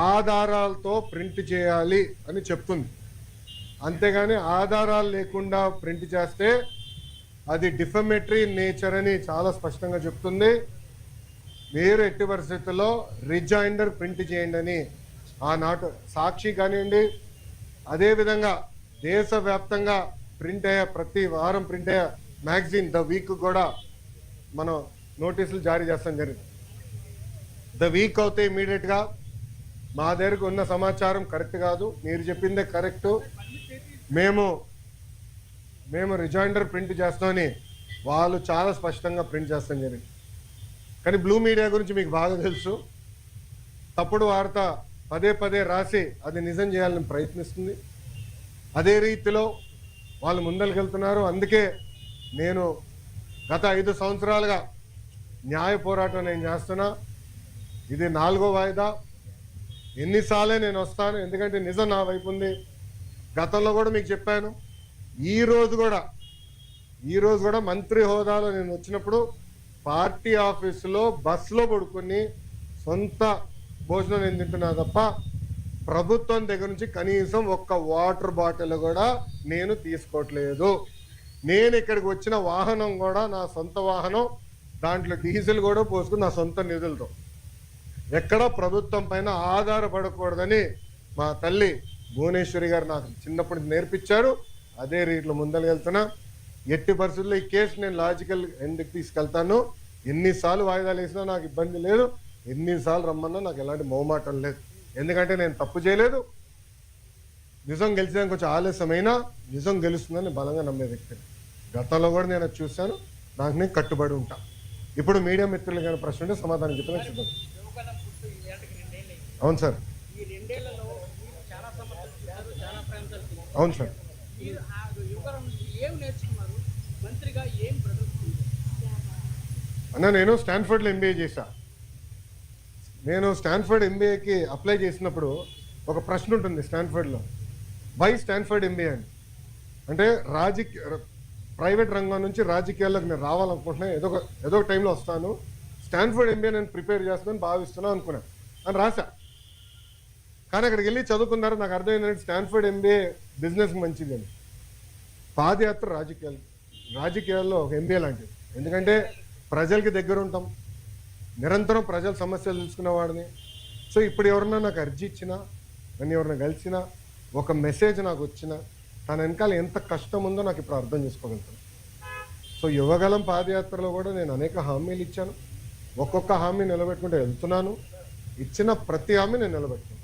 ఆధారాలతో ప్రింట్ చేయాలి అని చెప్తుంది. అంతేగాని ఆధారాలు లేకుండా ప్రింట్ చేస్తే అది డిఫమేటరీ నేచర్ అని చాలా స్పష్టంగా చెప్తుంది. మీరు ఎట్టి పరిస్థితుల్లో రిజైండర్ ప్రింట్ చేయండి అని ఆనాటి సాక్షి కానివ్వండి, అదేవిధంగా దేశవ్యాప్తంగా ప్రింట్ అయ్యే ప్రతి వారం ప్రింట్ అయ్యే మ్యాగజైన్ ద వీక్ కూడా మనం నోటీసులు జారీ చేస్తాం జరిగింది. ద వీక్ అవుతే ఇమీడియట్గా మా దగ్గరకు ఉన్న సమాచారం కరెక్ట్ కాదు, మీరు చెప్పిందే కరెక్టు, మేము రిజైండర్ ప్రింట్ చేస్తామని వాళ్ళు చాలా స్పష్టంగా ప్రింట్ చేస్తాం జరిగింది. కానీ బ్లూ మీడియా గురించి మీకు బాగా తెలుసు. తప్పుడు వార్త పదే పదే రాసి అది నిజం చేయాలని ప్రయత్నిస్తుంది. అదే రీతిలో వాళ్ళు ముందరికెళ్తున్నారు. అందుకే నేను గత 5 సంవత్సరాలుగా న్యాయ పోరాటం నేను చేస్తున్నా. ఇది 4వ వాయిదా. ఎన్నిసార్లే నేను వస్తాను, ఎందుకంటే నిజం నా వైపు ఉంది. గతంలో కూడా మీకు చెప్పాను. ఈ రోజు కూడా మంత్రి హోదాలో నేను వచ్చినప్పుడు పార్టీ ఆఫీసులో బస్సులో పడుకొని సొంత భోజనం నేను తింటున్నా తప్ప ప్రభుత్వం దగ్గర నుంచి కనీసం ఒక్క వాటర్ బాటిల్ కూడా నేను తీసుకోవట్లేదు. నేను ఇక్కడికి వచ్చిన వాహనం కూడా నా సొంత వాహనం, దాంట్లో డీజిల్ కూడా పోసుకుని నా సొంత నిధులతో, ఎక్కడ ప్రభుత్వం పైన ఆధారపడకూడదని మా తల్లి భువనేశ్వరి గారు నాకు చిన్నప్పుడు నేర్పించారు. అదే రీతిలో ముందరకెళ్తున్నా. ఎట్టి పరిస్థితుల్లో ఈ కేసు నేను లాజికల్ ఎండ్కి తీసుకెళ్తాను. ఎన్నిసార్లు వాయిదాలు వేసినా నాకు ఇబ్బంది లేదు, ఎన్నిసార్లు రమ్మన్నా నాకు ఎలాంటి మొహమాటం లేదు. ఎందుకంటే నేను తప్పు చేయలేదు. నిజం గెలిచడానికి కొంచెం ఆలస్యమైనా నిజం గెలుస్తుందని బలంగా నమ్మే వ్యక్తిని. గతంలో కూడా నేను అది చూశాను. నాకు నేను కట్టుబడి ఉంటా. ఇప్పుడు మీడియా మిత్రులు కానీ ప్రశ్న ఉంటే సమాధానం చెప్పడానికి సిద్ధం. అవును సార్, అవును సార్. అన్న, నేను స్టాన్ఫర్డ్లో ఎంబీఏ చేశా. నేను స్టాన్ఫర్డ్ ఎంబీఏకి అప్లై చేసినప్పుడు ఒక ప్రశ్న ఉంటుంది స్టాన్ఫర్డ్లో, వై స్టాన్ఫర్డ్ ఎంబీఏ అని. అంటే ప్రైవేట్ రంగం నుంచి రాజకీయాల్లోకి నేను రావాలనుకుంటున్నా, ఏదో ఒక టైంలో వస్తాను, స్టాన్ఫర్డ్ ఎంబీఏ నేను ప్రిపేర్ చేస్తానని భావిస్తున్నాను అనుకున్నాను అని రాశా. కానీ అక్కడికి వెళ్ళి చదువుకున్నారు, నాకు అర్థమైందంటే స్టాన్ఫర్డ్ ఎంబీఏ బిజినెస్కి మంచిది అని. పాదయాత్ర రాజకీయాల్లో ఒక ఎంబీఏ లాంటిది. ఎందుకంటే ప్రజలకి దగ్గర ఉంటాం, నిరంతరం ప్రజల సమస్యలు తెలుసుకునేవాడిని. సో ఇప్పుడు ఎవరన్నా నాకు అర్జీ ఇచ్చినా, నన్ను ఎవరన్నా కలిసినా, ఒక మెసేజ్ నాకు వచ్చినా, తన వెనకాల ఎంత కష్టం ఉందో నాకు ఇప్పుడు అర్థం చేసుకోగలుగుతాను. సో యువగలం పాదయాత్రలో కూడా నేను అనేక హామీలు ఇచ్చాను. ఒక్కొక్క హామీ నిలబెట్టుకుంటూ వెళ్తున్నాను. ఇచ్చిన ప్రతి హామీ నేను నిలబెట్టుకున్నాను.